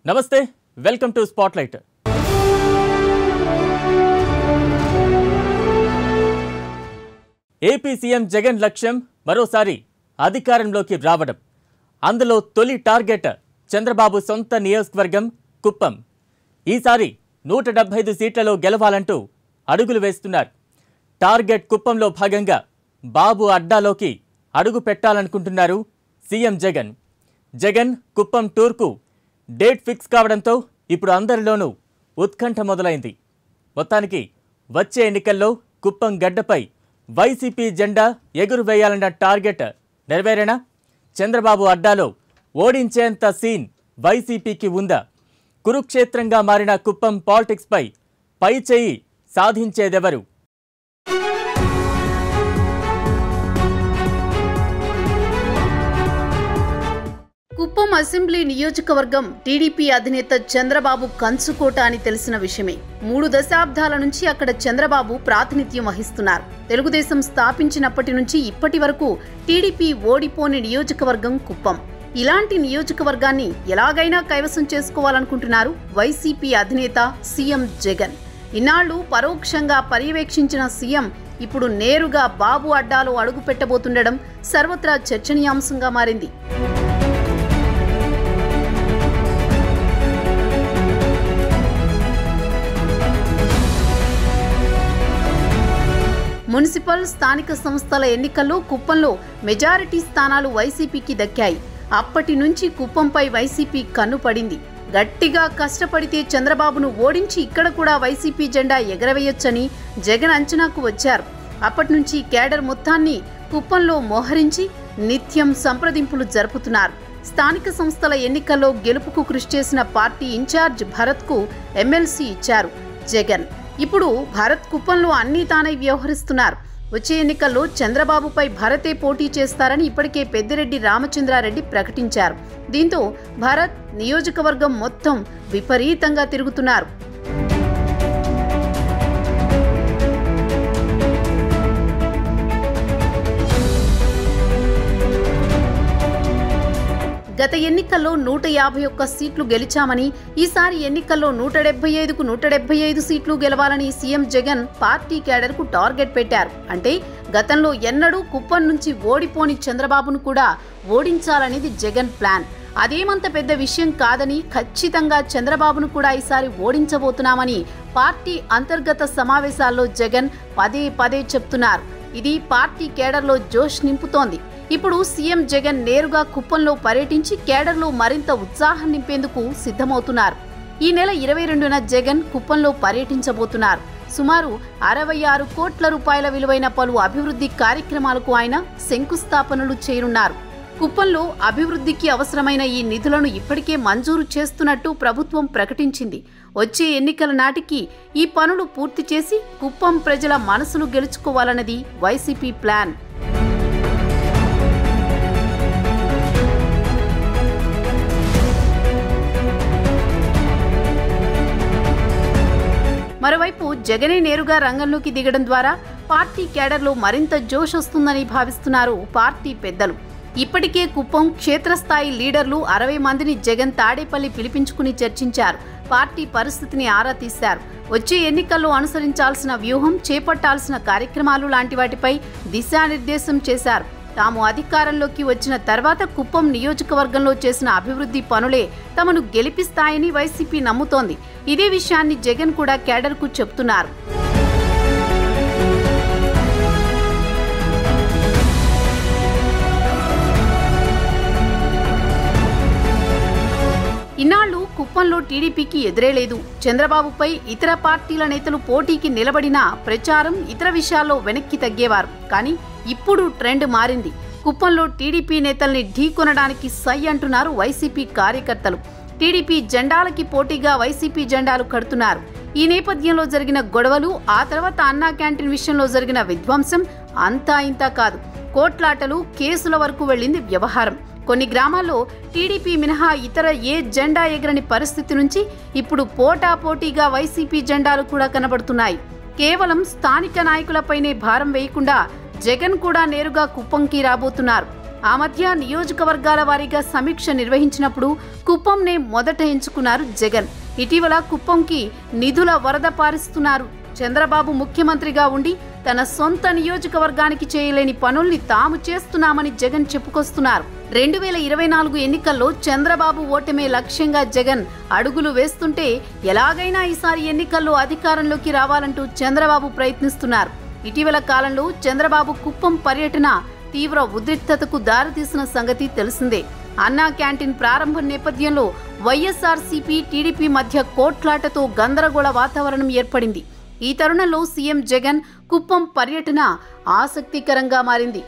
నమస్తే welcome to spotlight AP CM Jagan లక్ష్యం మరోసారి అధికారంలోకి రావడం. అందులో తొలి టార్గెట్ చంద్రబాబు సొంత నియోజకవర్గం కుప్పం. ఈసారి 175 సీట్లలో గెలవాలంటూ అడుగులు వేస్తున్నారు. టార్గెట్ కుప్పంలో భాగంగా బాబు అడ్డాలోకి అడుగు పెట్టాలనుకుంటున్నారు సీఎం జగన్. జగన్ కుప్పం టూర్కు డేట్ ఫిక్స్ కావడంతో ఇప్పుడు అందరిలోనూ ఉత్కంఠ మొదలైంది. మొత్తానికి వచ్చే ఎన్నికల్లో కుప్పం గడ్డపై వైసీపీ జెండా ఎగురువేయాలన్న టార్గెట్ నెరవేరేనా? చంద్రబాబు అడ్డాలో ఓడించేంత సీన్ వైసీపీకి ఉందా? కురుక్షేత్రంగా మారిన కుప్పం పాలిటిక్స్పై పై చేయి సాధించేదెవరు? కుప్పం అసెంబ్లీ నియోజకవర్గం టీడీపీ అధినేత చంద్రబాబు కంచుకోట అని తెలిసిన విషయమే. 3 దశాబ్దాల నుంచి అక్కడ చంద్రబాబు ప్రాతినిధ్యం వహిస్తున్నారు. తెలుగుదేశం స్థాపించినప్పటి నుంచి ఇప్పటి వరకు టీడీపీ ఓడిపోని నియోజకవర్గం కుప్పం. ఇలాంటి నియోజకవర్గాన్ని ఎలాగైనా కైవసం చేసుకోవాలనుకుంటున్నారు వైసీపీ అధినేత సీఎం జగన్. ఇన్నాళ్లు పరోక్షంగా పర్యవేక్షించిన సీఎం ఇప్పుడు నేరుగా బాబు అడ్డాలో అడుగు పెట్టబోతుండడం సర్వత్రా చర్చనీయాంశంగా మారింది. మున్సిపల్ స్థానిక సంస్థల ఎన్నికల్లో కుప్పంలో మెజారిటీ స్థానాలు వైసీపీకి దక్కాయి. అప్పటి నుంచి కుప్పంపై వైసీపీ కన్ను పడింది. గట్టిగా కష్టపడితే చంద్రబాబును ఓడించి ఇక్కడ కూడా వైసీపీ జెండా ఎగరవేయొచ్చని జగన్ అంచనాకు వచ్చారు. అప్పటి నుంచి కేడర్ మొత్తాన్ని కుప్పంలో మోహరించి నిత్యం సంప్రదింపులు జరుపుతున్నారు. స్థానిక సంస్థల ఎన్నికల్లో గెలుపుకు కృషి చేసిన పార్టీ ఇన్ఛార్జ్ భరత్కు ఎమ్మెల్సీ ఇచ్చారు జగన్. ఇప్పుడు భరత్ కుప్పంలో అన్నీ తానై వ్యవహరిస్తున్నారు. వచ్చే ఎన్నికల్లో చంద్రబాబుపై భరతే పోటీ చేస్తారని ఇప్పటికే పెద్దిరెడ్డి రామచంద్రారెడ్డి ప్రకటించారు. దీంతో భరత్ నియోజకవర్గం మొత్తం విపరీతంగా తిరుగుతున్నారు. గత ఎన్నికల్లో 151 సీట్లు గెలిచామని, ఈసారి ఎన్నికల్లో 175కు 175 సీట్లు గెలవాలని సీఎం జగన్ పార్టీ కేడర్కు టార్గెట్ పెట్టారు. అంటే గతంలో ఎన్నడూ కుప్పం నుంచి ఓడిపోని చంద్రబాబును కూడా ఓడించాలనేది జగన్ ప్లాన్. అదేమంత పెద్ద విషయం కాదని, ఖచ్చితంగా చంద్రబాబును కూడా ఈసారి ఓడించబోతున్నామని పార్టీ అంతర్గత సమావేశాల్లో జగన్ పదే పదే చెప్తున్నారు. ఇది పార్టీ కేడర్లో జోష్ నింపుతోంది. ఇప్పుడు సీఎం జగన్ నేరుగా కుప్పంలో పర్యటించి కేడర్లో మరింత ఉత్సాహం నింపేందుకు సిద్ధమవుతున్నారు. ఈ నెల 22న జగన్ కుప్పంలో పర్యటించబోతున్నారు. సుమారు 66 కోట్ల రూపాయల విలువైన పలు అభివృద్ధి కార్యక్రమాలకు ఆయన శంకుస్థాపనలు చేయనున్నారు. కుప్పంలో అభివృద్ధికి అవసరమైన ఈ నిధులను ఇప్పటికే మంజూరు చేస్తున్నట్టు ప్రభుత్వం ప్రకటించింది. వచ్చే ఎన్నికల నాటికి ఈ పనులు పూర్తి చేసి కుప్పం ప్రజల మనసులు గెలుచుకోవాలన్నది వైసీపీ ప్లాన్. మరోవైపు జగనే నేరుగా రంగంలోకి దిగడం ద్వారా పార్టీ కేడర్లో మరింత జోష్ వస్తుందని భావిస్తున్నారు పార్టీ పెద్దలు. ఇప్పటికే కుప్పం క్షేత్రస్థాయి లీడర్లు 60 మందిని జగన్ తాడేపల్లి పిలిపించుకుని చర్చించారు. పార్టీ పరిస్థితిని ఆరా తీశారు. వచ్చే ఎన్నికల్లో అనుసరించాల్సిన వ్యూహం, చేపట్టాల్సిన కార్యక్రమాలు లాంటి వాటిపై దిశానిర్దేశం చేశారు. తాము అధికారంలోకి వచ్చిన తర్వాత కుప్పం నియోజకవర్గంలో చేసిన అభివృద్ధి పనులే తమను గెలిపిస్తాయని వైసీపీ నమ్ముతోంది. ఇదే విషయాన్ని జగన్ కూడా కేడర్కు చెప్తున్నారు. ఇన్నాళ్లు కుప్పంలో టీడీపీకి ఎదురేలేదు. చంద్రబాబుపై ఇతర పార్టీల నేతలు పోటీకి నిలబడినా ప్రచారం, ఇతర విషయాల్లో వెనక్కి తగ్గేవారు. కానీ ఇప్పుడు ట్రెండ్ మారింది. కుప్పంలో టీడీపీ నేతల్ని ఢీకొనడానికి సై అంటున్నారు వైసీపీ కార్యకర్తలు. టీడీపీ జెండాలకి పోటీగా వైసీపీ జెండాలు కడుతున్నారు. ఈ నేపథ్యంలో జరిగిన గొడవలు, ఆ తర్వాత అన్నా క్యాంటీన్ విషయంలో జరిగిన విధ్వంసం అంతా ఇంతా కాదు. కోట్లాటలు, కేసుల వరకు వెళ్లింది వ్యవహారం. కొన్ని గ్రామాల్లో టీడీపీ మినహా ఇతర ఏ జెండా ఎగరని పరిస్థితి నుంచి ఇప్పుడు పోటాపోటీగా వైసీపీ జెండాలు కూడా కనబడుతున్నాయి. కేవలం స్థానిక నాయకులపైనే భారం వేయకుండా జగన్ కూడా నేరుగా కుప్పంకి రాబోతున్నారు. ఆ మధ్య నియోజకవర్గాల వారీగా సమీక్ష నిర్వహించినప్పుడు కుప్పంనే మొదట ఎంచుకున్నారు జగన్. ఇటీవల కుప్పంకి నిధుల వరద పారిస్తున్నారు. చంద్రబాబు ముఖ్యమంత్రిగా ఉండి తన సొంత నియోజకవర్గానికి చేయలేని పనుల్ని తాము చేస్తున్నామని జగన్ చెప్పుకొస్తున్నారు. 2024 ఎన్నికల్లో చంద్రబాబు ఓటమే లక్ష్యంగా జగన్ అడుగులు వేస్తుంటే ఎలాగైనా ఈసారి ఎన్నికల్లో అధికారంలోకి రావాలంటూ చంద్రబాబు ప్రయత్నిస్తున్నారు. ఇటీవల కాలంలో చంద్రబాబు కుప్పం పర్యటన తీవ్ర ఉద్రిక్తతకు దారితీసిన సంగతి తెలిసిందే. అన్నా క్యాంటీన్ ప్రారంభం నేపథ్యంలో వైఎస్ఆర్సీపీ టీడీపీ మధ్య కోట్లాటతో గందరగోళ వాతావరణం ఏర్పడింది. ఈ తరుణంలో సీఎం జగన్ కుప్పం పర్యటన ఆసక్తికరంగా మారింది.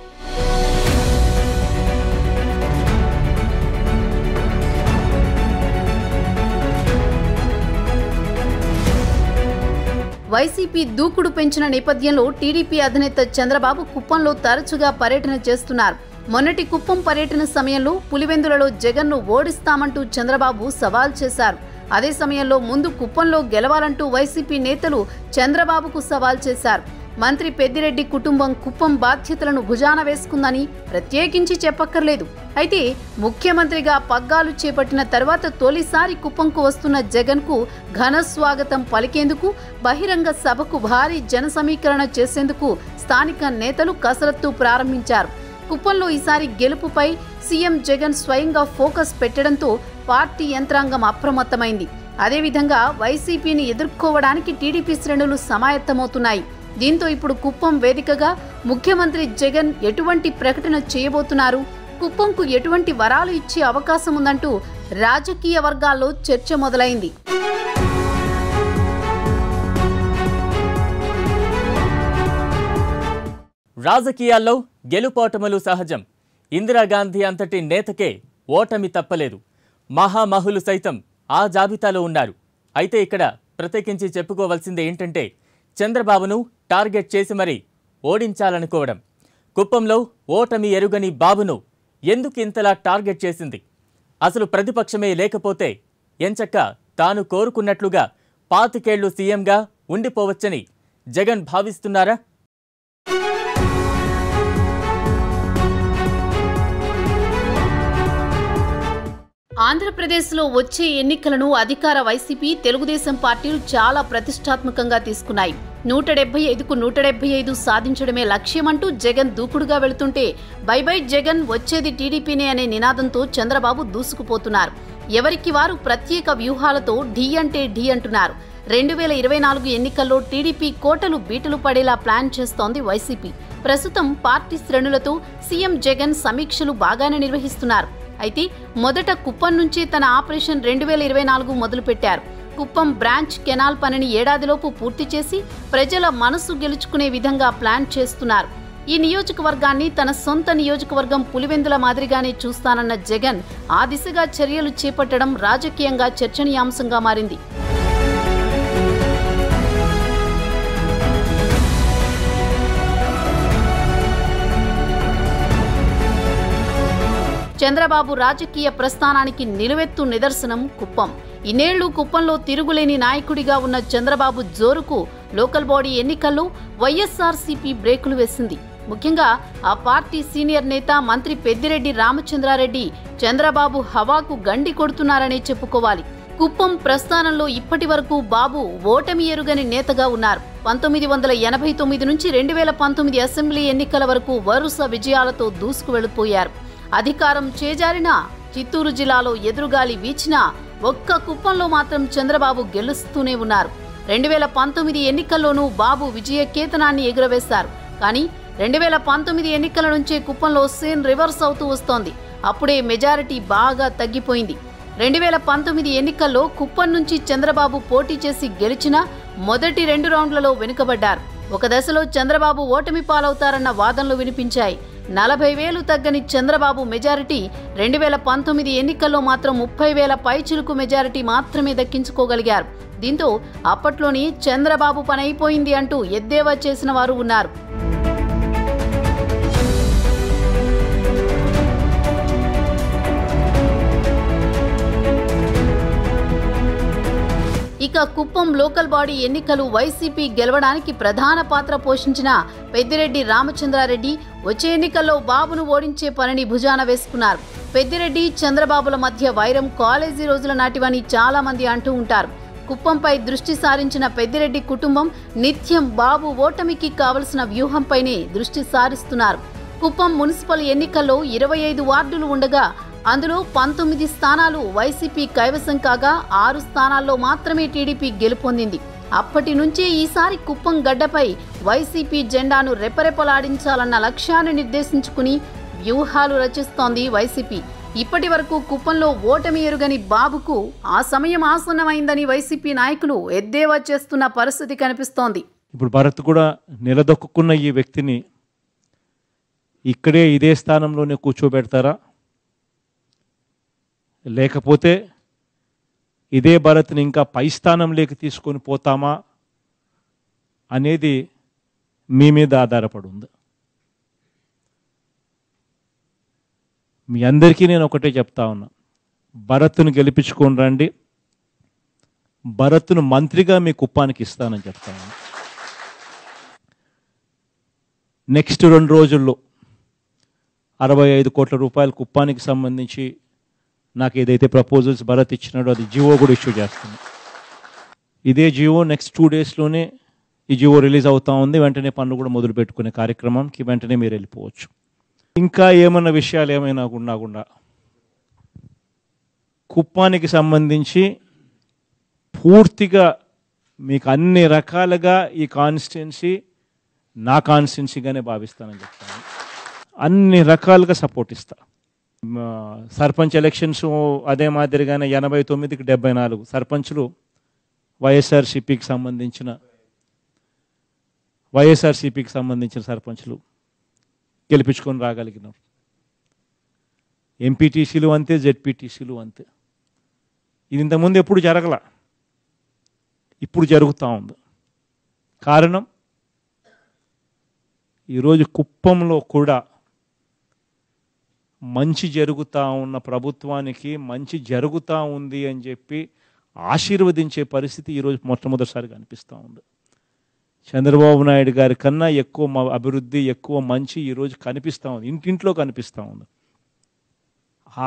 వైసీపీ దూకుడు పెంచిన నేపథ్యంలో టీడీపీ అధినేత చంద్రబాబు కుప్పంలో తరచుగా పర్యటన చేస్తున్నారు. మొన్నటి కుప్పం పర్యటన సమయంలో పులివెందులలో జగన్ను ఓడిస్తామంటూ చంద్రబాబు సవాల్ చేశారు. అదే సమయంలో ముందు కుప్పంలో గెలవాలంటూ వైసీపీ నేతలు చంద్రబాబుకు సవాల్ చేశారు. మంత్రి పెద్దిరెడ్డి కుటుంబం కుప్పం బాధ్యతలను భుజాన వేసుకుందని ప్రత్యేకించి చెప్పక్కర్లేదు. అయితే ముఖ్యమంత్రిగా పగ్గాలు చేపట్టిన తర్వాత తొలిసారి కుప్పంకు వస్తున్న జగన్కు ఘన స్వాగతం పలికేందుకు బహిరంగ సభకు భారీ జన సమీకరణ చేసేందుకు స్థానిక నేతలు కసరత్తు ప్రారంభించారు. కుప్పంలో ఈసారి గెలుపుపై సీఎం జగన్ స్వయంగా ఫోకస్ పెట్టడంతో పార్టీ యంత్రాంగం అప్రమత్తమైంది. అదేవిధంగా వైసీపీని ఎదుర్కోవడానికి టీడీపీ శ్రేణులు సమాయత్తమవుతున్నాయి. దీంతో ఇప్పుడు కుప్పం వేదికగా ముఖ్యమంత్రి జగన్ ఎటువంటి ప్రకటన చేయబోతున్నారు, కుప్పంకు ఎటువంటి వరాలు ఇచ్చే అవకాశం ఉందంటూ రాజకీయ వర్గాల్లో చర్చ మొదలైంది. రాజకీయాల్లో గెలుపోటములు సహజం. ఇందిరాగాంధీ అంతటి నేతకే ఓటమి తప్పలేదు. మహామహులు సైతం ఆ జాబితాలో ఉన్నారు. అయితే ఇక్కడ ప్రత్యేకించి చెప్పుకోవాల్సింది ఏంటంటే చంద్రబాబును టార్గెట్ చేసి మరీ ఓడించాలనుకోవడం. కుప్పంలో ఓటమి ఎరుగని బాబును ఎందుకు ఇంతలా టార్గెట్ చేసింది? అసలు ప్రతిపక్షమే లేకపోతే ఎంచక్క తాను కోరుకున్నట్లుగా 25 ఏళ్లు సీఎంగా ఉండిపోవచ్చని జగన్ భావిస్తున్నారా? ఆంధ్రప్రదేశ్లో వచ్చే ఎన్నికలను అధికార వైసీపీ, తెలుగుదేశం పార్టీలు చాలా ప్రతిష్టాత్మకంగా తీసుకున్నాయి. 175కు 175 సాధించడమే లక్ష్యమంటూ జగన్ దూకుడుగా వెళుతుంటే బై బై జగన్ వచ్చేది టీడీపీనే అనే నినాదంతో చంద్రబాబు దూసుకుపోతున్నారు. ఎవరికి వారు ప్రత్యేక వ్యూహాలతో ఢీ అంటే ఢీ అంటున్నారు. 2024 ఎన్నికల్లో టీడీపీ కోటలు బీటలు పడేలా ప్లాన్ చేస్తోంది వైసీపీ. ప్రస్తుతం పార్టీ శ్రేణులతో సీఎం జగన్ సమీక్షలు బాగానే నిర్వహిస్తున్నారు. అయితే మొదట కుప్పం నుంచి తన ఆపరేషన్ 2024 మొదలుపెట్టారు. కుప్పం బ్రాంచ్ కెనాల్ పనిని ఏడాదిలోపు పూర్తి చేసి ప్రజల మనసు గెలుచుకునే విధంగా ప్లాన్ చేస్తున్నారు. ఈ నియోజకవర్గాన్ని తన సొంత నియోజకవర్గం పులివెందుల మాదిరిగానే చూస్తానన్న జగన్ ఆ దిశగా చర్యలు చేపట్టడం రాజకీయంగా చర్చనీయాంశంగా మారింది. చంద్రబాబు రాజకీయ ప్రస్థానానికి నిలువెత్తు నిదర్శనం కుప్పం. ఇన్నేళ్లు కుప్పంలో తిరుగులేని నాయకుడిగా ఉన్న చంద్రబాబు జోరుకు లోకల్ బాడీ ఎన్నికల్లో వైఎస్ఆర్సీపీ బ్రేకులు వేసింది. ముఖ్యంగా ఆ పార్టీ సీనియర్ నేత మంత్రి పెద్దిరెడ్డి రామచంద్రారెడ్డి చంద్రబాబు హవాకు గండి కొడుతున్నారనే చెప్పుకోవాలి. కుప్పం ప్రస్థానంలో ఇప్పటి వరకు బాబు ఓటమి ఎరుగని నేతగా ఉన్నారు. 1989 నుంచి 2019 అసెంబ్లీ ఎన్నికల వరకు వరుస విజయాలతో దూసుకు వెళ్లిపోయారు. అధికారం చేజారినా, చిత్తూరు జిల్లాలో ఎదురుగాలి వీచినా ఒక్క కుప్పంలో మాత్రం చంద్రబాబు గెలుస్తూనే ఉన్నారు. 2019 ఎన్నికల్లోనూ బాబు విజయ కేతనాన్ని ఎగురవేశారు. కానీ 2019 ఎన్నికల నుంచే కుప్పంలో సీన్ రివర్స్ అవుతూ వస్తోంది. అప్పుడే మెజారిటీ బాగా తగ్గిపోయింది. 2019 ఎన్నికల్లో కుప్పం నుంచి చంద్రబాబు పోటీ చేసి గెలిచినా మొదటి 2 రౌండ్లలో వెనుకబడ్డారు. ఒక దశలో చంద్రబాబు ఓటమి పాలవుతారన్న వాదనలు వినిపించాయి. 40,000 తగ్గని చంద్రబాబు మెజారిటీ 2019 ఎన్నికల్లో మాత్రం 30,000 పైచిలుకు మెజారిటీ మాత్రమే దక్కించుకోగలిగారు. దీంతో అప్పట్లోని చంద్రబాబు పని అయిపోయింది అంటూ ఎద్దేవా చేసిన వారు ఉన్నారు. ఇక కుప్పం లోకల్ బాడీ ఎన్నికలు వైసీపీ గెలవడానికి ప్రధాన పాత్ర పోషించిన పెద్దిరెడ్డి రామచంద్రారెడ్డి వచ్చే ఎన్నికల్లో బాబును ఓడించే పనిని భుజాన వేసుకున్నారు. పెద్దిరెడ్డి చంద్రబాబుల మధ్య వైరం కాలేజీ రోజుల నాటివని చాలా మంది అంటూ ఉంటారు. కుప్పంపై దృష్టి సారించిన పెద్దిరెడ్డి కుటుంబం నిత్యం బాబు ఓటమికి కావలసిన వ్యూహంపైనే దృష్టి సారిస్తున్నారు. కుప్పం మున్సిపల్ ఎన్నికల్లో 25 వార్డులు ఉండగా అందులో 19 స్థానాలు వైసీపీ కైవసం కాగా 6 స్థానాల్లో మాత్రమే టీడీపీ గెలుపొందింది. అప్పటి నుంచే ఈసారి కుప్పం గడ్డపై వైసీపీ జెండాను రెపరెపలాడించాలన్న లక్ష్యాన్ని నిర్దేశించుకుని వ్యూహాలు రచిస్తోంది వైసీపీ. ఇప్పటి వరకు కుప్పంలో ఓటమి ఎరుగని బాబుకు ఆ సమయం ఆసన్నమైందని వైసీపీ నాయకులు ఎద్దేవా చేస్తున్న పరిస్థితి కనిపిస్తోంది. ఇప్పుడు భరత్ కూడా నిలదొక్కున్న ఈ వ్యక్తిని ఇక్కడే ఇదే స్థానంలోనే కూర్చోబెడతారా, లేకపోతే ఇదే భరత్ని ఇంకా పై స్థానంలోకి తీసుకొని పోతామా అనేది మీ మీద ఆధారపడి ఉంది. మీ అందరికీ నేను ఒకటే చెప్తా ఉన్నా, భరత్ను గెలిపించుకొని రండి, భరత్ను మంత్రిగా మీ కుప్పానికి ఇస్తానని చెప్తా ఉన్నా. నెక్స్ట్ 2 రోజుల్లో 65 కోట్ల రూపాయల కుప్పానికి సంబంధించి నాకు ఏదైతే ప్రపోజల్స్ భరత్ ఇచ్చినాడో అది జియో కూడా ఇష్యూ చేస్తుంది. ఇదే జియో నెక్స్ట్ 2 డేస్లోనే ఈ జియో రిలీజ్ అవుతా ఉంది. వెంటనే పనులు కూడా మొదలు పెట్టుకునే కార్యక్రమంకి వెంటనే మీరు వెళ్ళిపోవచ్చు. ఇంకా ఏమన్నా విషయాలు ఏమైనా ఉన్నా కుప్పానికి సంబంధించి పూర్తిగా మీకు అన్ని రకాలుగా ఈ కాన్స్టిట్యున్సీ నా కాన్స్టిట్యున్సీగానే భావిస్తానని చెప్తాను. అన్ని రకాలుగా సపోర్ట్ ఇస్తా. సర్పంచ్ ఎలక్షన్స్ అదే మాదిరిగానే 89కి 74 సర్పంచులు వైఎస్ఆర్సీపీకి సంబంధించిన సర్పంచులు గెలిపించుకొని రాగలిగినారు. ఎంపీటీసీలు అంతే, జెడ్పీటీసీలు అంతే. ఇది ఇంతకుముందు ఎప్పుడు జరగల, ఇప్పుడు జరుగుతూ ఉంది. కారణం ఈరోజు కుప్పంలో కూడా మంచి జరుగుతూ ఉన్న ప్రభుత్వానికి మంచి జరుగుతూ ఉంది అని చెప్పి ఆశీర్వదించే పరిస్థితి ఈరోజు మొట్టమొదటిసారిగా అనిపిస్తూ ఉంది. చంద్రబాబు నాయుడు గారి కన్నా ఎక్కువ అభివృద్ధి, ఎక్కువ మంచి ఈరోజు కనిపిస్తూ ఉంది, ఇంటింట్లో కనిపిస్తూ ఉంది.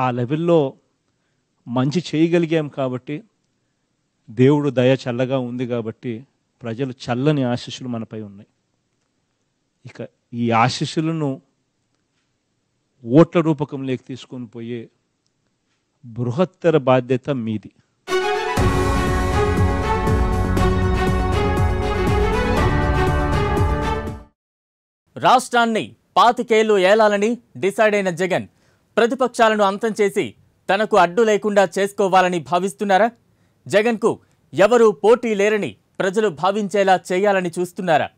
ఆ లెవెల్లో మంచి చేయగలిగాం కాబట్టి, దేవుడు దయ చల్లగా ఉంది కాబట్టి ప్రజలు చల్లని ఆశీస్సులు మనపై ఉన్నాయి. ఇక ఈ ఆశీస్సులను ఓట్ల రూపకంలోకి తీసుకొని పోయే బృహత్తర బాధ్యత మీది. రాష్ట్రాన్ని 25 ఏళ్లు ఏలాలని డిసైడ్ అయిన జగన్ ప్రతిపక్షాలను అంతం చేసి తనకు అడ్డు లేకుండా చేసుకోవాలని భావిస్తున్నారా? జగన్కు ఎవరూ పోటీ లేరని ప్రజలు భావించేలా చేయాలని చూస్తున్నారా?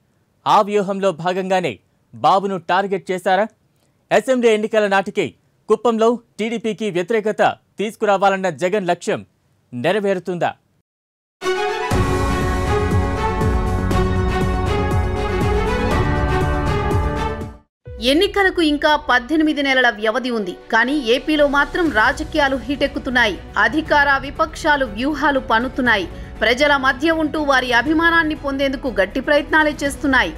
ఆ వ్యూహంలో భాగంగానే బాబును టార్గెట్ చేశారా? అసెంబ్లీ ఎన్నికల నాటికి కుప్పంలో టీడీపీకి వ్యతిరేకత తీసుకురావాలన్న జగన్ లక్ష్యం నెరవేరుతుందా? ఎన్నికలకు ఇంకా 18 నెలల వ్యవధి ఉంది. కానీ ఏపీలో మాత్రం రాజకీయాలు హీటెక్కుతున్నాయి. అధికార విపక్షాలు వ్యూహాలు పన్నుతున్నాయి. ప్రజల మధ్య ఉంటూ వారి అభిమానాన్ని పొందేందుకు గట్టి ప్రయత్నాలే చేస్తున్నాయి.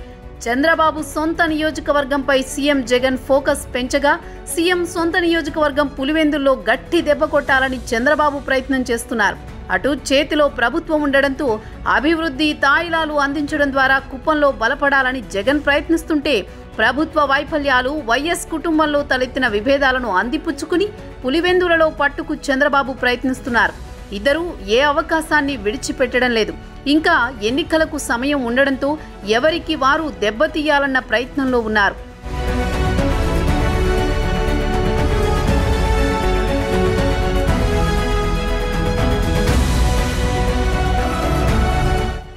చంద్రబాబు సొంత నియోజకవర్గంపై సీఎం జగన్ ఫోకస్ పెంచగా, సీఎం సొంత నియోజకవర్గం పులివెందుల్లో గట్టి దెబ్బ కొట్టాలని చంద్రబాబు ప్రయత్నం చేస్తున్నారు. అటు చేతిలో ప్రభుత్వం ఉండడంతో అభివృద్ధి తాయిలాలు అందించడం ద్వారా కుప్పంలో బలపడాలని జగన్ ప్రయత్నిస్తుంటే, ప్రభుత్వ వైఫల్యాలు, వైఎస్ కుటుంబంలో తలెత్తిన విభేదాలను అందిపుచ్చుకుని పులివెందులలో పట్టుకు చంద్రబాబు ప్రయత్నిస్తున్నారు. ఇద్దరూ ఏ అవకాశాన్ని విడిచిపెట్టడం లేదు. ఇంకా ఎన్నికలకు సమయం ఉండడంతో ఎవరికి వారు దెబ్బతీయాలన్న ప్రయత్నంలో ఉన్నారు.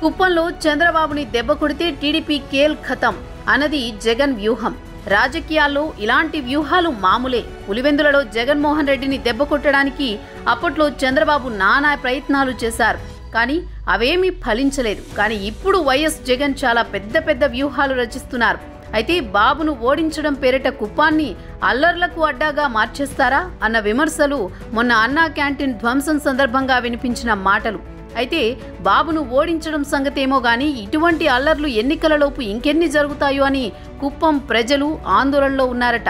కుప్పంలో చంద్రబాబుని దెబ్బ కొడితే టీడీపీ కేల్ ఖతం అన్నది జగన్ వ్యూహం. రాజకీయాల్లో ఇలాంటి వ్యూహాలు మామూలే. పులివెందులలో జగన్మోహన్ రెడ్డిని దెబ్బ కొట్టడానికి అప్పట్లో చంద్రబాబు నానా ప్రయత్నాలు చేశారు. కానీ అవేమీ ఫలించలేదు. కానీ ఇప్పుడు వైఎస్ జగన్ చాలా పెద్ద వ్యూహాలు రచిస్తున్నారు. అయితే బాబును ఓడించడం పేరిట కుప్పాన్ని అల్లర్లకు అడ్డాగా మార్చేస్తారా అన్న విమర్శలు మొన్న అన్నా క్యాంటీన్ ధ్వంసం సందర్భంగా వినిపించిన మాటలు. అయితే బాబును ఓడించడం సంగతేమో గాని ఇటువంటి అల్లర్లు ఎన్నికలలోపు ఇంకెన్ని జరుగుతాయో అని కుప్పం ప్రజలు ఆందోళనలో ఉన్నారట.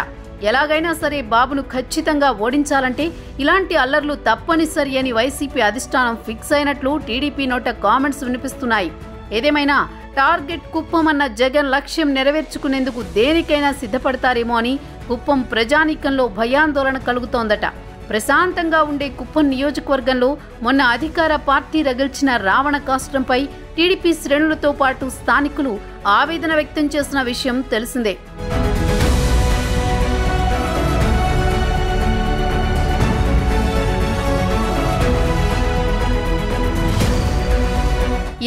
ఎలాగైనా సరే బాబును ఖచ్చితంగా ఓడించాలంటే ఇలాంటి అల్లర్లు తప్పనిసరి అని వైసీపీ అధిష్టానం ఫిక్స్ అయినట్లు టీడీపీ నోట కామెంట్స్ వినిపిస్తున్నాయి. ఏదేమైనా టార్గెట్ కుప్పం అన్న జగన్ లక్ష్యం నెరవేర్చుకునేందుకు దేనికైనా సిద్ధపడతారేమో అని కుప్పం ప్రజానీకంలో భయాందోళన కలుగుతోందట. ప్రశాంతంగా ఉండే కుప్పం నియోజకవర్గంలో మొన్న అధికార పార్టీ రగిల్చిన రావణ కాష్టంపై టీడీపీ శ్రేణులతో పాటు స్థానికులు ఆవేదన వ్యక్తం చేసిన విషయం తెలిసిందే.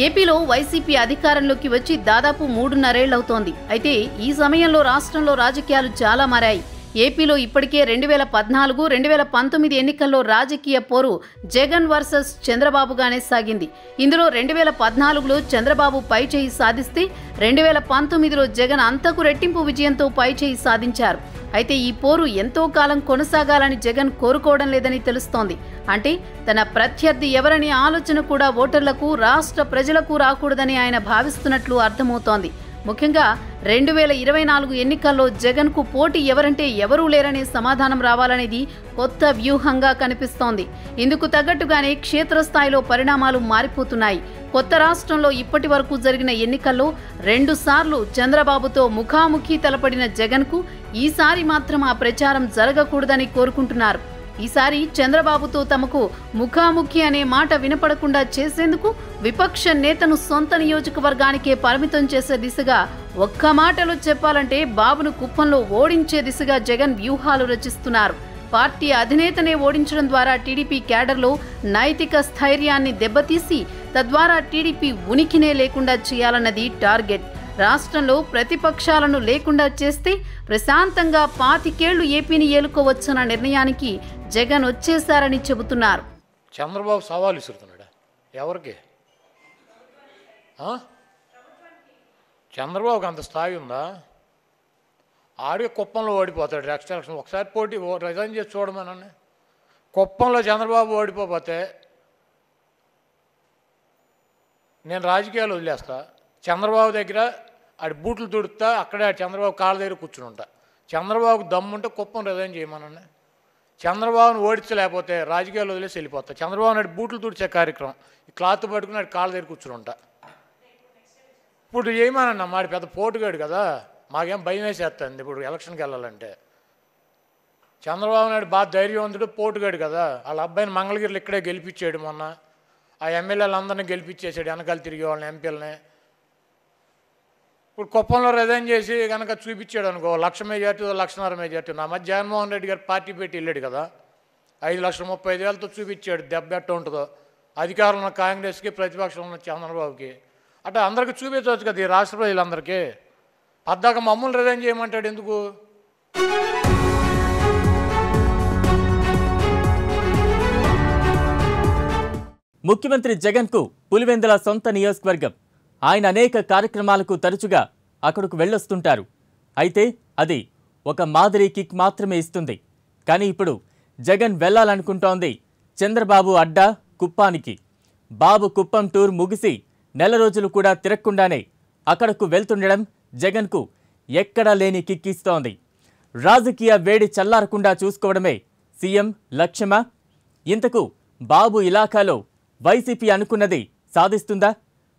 ఏపీలో వైసీపీ అధికారంలోకి వచ్చి దాదాపు 3.5 ఏళ్లవుతోంది. అయితే ఈ సమయంలో రాష్ట్రంలో రాజకీయాలు చాలా మారాయి. ఏపీలో ఇప్పటికే 2014, 2019 ఎన్నికల్లో రాజకీయ పోరు జగన్ వర్సెస్ చంద్రబాబుగానే సాగింది. ఇందులో 2014లో చంద్రబాబు పైచేయి సాధిస్తే 2019లో జగన్ అంతకు రెట్టింపు విజయంతో పైచేయి సాధించారు. అయితే ఈ పోరు ఎంతో కాలం కొనసాగాలని జగన్ కోరుకోవడం లేదని తెలుస్తోంది. అంటే తన ప్రత్యర్థి ఎవరనే ఆలోచన కూడా ఓటర్లకు, రాష్ట్ర ప్రజలకు రాకూడదని ఆయన భావిస్తున్నట్లు అర్థమవుతోంది. ముఖ్యంగా 2024 ఎన్నికల్లో జగన్కు పోటీ ఎవరంటే ఎవరూ లేరనే సమాధానం రావాలనేది కొత్త వ్యూహంగా కనిపిస్తోంది. ఇందుకు తగ్గట్టుగానే క్షేత్రస్థాయిలో పరిణామాలు మారిపోతున్నాయి. కొత్త రాష్ట్రంలో ఇప్పటి వరకు జరిగిన ఎన్నికల్లో 2 సార్లు చంద్రబాబుతో ముఖాముఖి తలపడిన జగన్కు ఈసారి మాత్రం ఆ ప్రచారం జరగకూడదని కోరుకుంటున్నారు. ఈసారి చంద్రబాబుతో తమకు ముఖాముఖి అనే మాట వినపడకుండా చేసేందుకు విపక్ష నేతను సొంత నియోజకవర్గానికే పరిమితం చేసే దిశగా, ఒక్క మాటలో చెప్పాలంటే బాబును కుప్పంలో ఓడించే దిశగా జగన్ వ్యూహాలు రచిస్తున్నారు. పార్టీ అధినేతనే ఓడించడం ద్వారా టీడీపీ క్యాడర్లో నైతిక స్థైర్యాన్ని దెబ్బతీసి తద్వారా టీడీపీ ఉనికినే లేకుండా చేయాలన్నది టార్గెట్. రాష్ట్రంలో ప్రతిపక్షాలను లేకుండా చేస్తే ప్రశాంతంగా 25 ఏళ్లు ఏపీని ఏలుకోవచ్చన్న నిర్ణయానికి జగన్ వచ్చేశారని చెబుతున్నారు. చంద్రబాబు సవాల్ విసురుతున్నాడా ఎవరికి? చంద్రబాబుకి అంత స్థాయి ఉందా? ఆడికి కుప్పంలో ఓడిపోతాడు నెక్స్ట్ ఎలక్షన్. ఒకసారి పోటీ రిజైన్ చేసి చూడమనండి. కుప్పంలో చంద్రబాబు ఓడిపోతే నేను రాజకీయాలు వదిలేస్తా. చంద్రబాబు దగ్గర ఆడి బూట్లు తుడుతా, అక్కడే చంద్రబాబు కాళ్ళ దగ్గర కూర్చుని ఉంటా. చంద్రబాబుకు దమ్ముంటే కుప్పం రిజైన్ చేయమనండి. చంద్రబాబును ఓడించలేకపోతే రాజకీయాలు వదిలేసి వెళ్ళిపోతా. చంద్రబాబు నాడు బూట్లు తుడిచే కార్యక్రమం ఈ క్లాత్ పట్టుకుని ఆడి కాళ్ళ దగ్గర కూర్చుని ఉంటా. ఇప్పుడు చేయమనన్నా, మాడి పెద్ద పోటుగాడు కదా, మాకేం భయం వేసేస్తుంది ఇప్పుడు ఎలక్షన్కి వెళ్ళాలంటే. చంద్రబాబు నాయుడు బాగా ధైర్యవంతుడు, పోటుగాడు కదా. వాళ్ళ అబ్బాయిని మంగళగిరిలో ఇక్కడే గెలిపించాడు. మొన్న ఆ ఎమ్మెల్యేలు అందరినీ గెలిపించేసాడు, వెనకాల తిరిగే వాళ్ళని, ఎంపీలని. ఇప్పుడు కుప్పంలో రిజైన్ చేసి కనుక చూపించాడు అనుకో, 1,00,000 మెజార్టీ, 1,50,000 మెజార్టీ. నా మధ్య జగన్మోహన్ రెడ్డి గారు పార్టీ పెట్టి వెళ్ళాడు కదా, 5,35,000తో చూపించాడు దెబ్బ ఎట్ట ఉంటుందో. అధికారంలో కాంగ్రెస్కి, ప్రతిపక్షంలో ఉన్న చంద్రబాబుకి. అట్లా అందరికీ చూపించవచ్చు కదా ఈ రాష్ట్ర ప్రజలందరికీ. పద్దాక మమ్మల్ని రిజైన్ చేయమంటాడు ఎందుకు? ముఖ్యమంత్రి జగన్కు పులివెందుల సొంత నియోజకవర్గం. ఆయన అనేక కార్యక్రమాలకు తరచుగా అక్కడకు వెళ్ళొస్తుంటారు. అయితే అది ఒక మాదిరి కిక్ మాత్రమే ఇస్తుంది. కానీ ఇప్పుడు జగన్ వెళ్లాలనుకుంటోంది చంద్రబాబు అడ్డా కుప్పానికి. బాబు కుప్పం టూర్ ముగిసి నెల రోజులు కూడా తిరగకుండానే అక్కడకు వెళ్తుండడం జగన్కు ఎక్కడా లేని కిక్కిస్తోంది. రాజకీయ వేడి చల్లారకుండా చూసుకోవడమే సీఎం లక్ష్యమా? ఇంతకు బాబు ఇలాఖాలో వైసీపీ అనుకున్నది సాధిస్తుందా?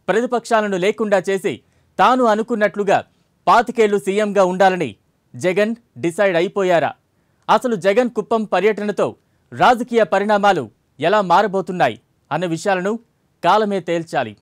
ప్రతిపక్షాలను లేకుండా చేసి తాను అనుకున్నట్లుగా 25 ఏళ్లు సీఎంగా ఉండాలని జగన్ డిసైడ్ అయిపోయారా? అసలు జగన్ కుప్పం పర్యటనతో రాజకీయ పరిణామాలు ఎలా మారబోతున్నాయి అన్న విషయాలను కాలమే తేల్చాలి.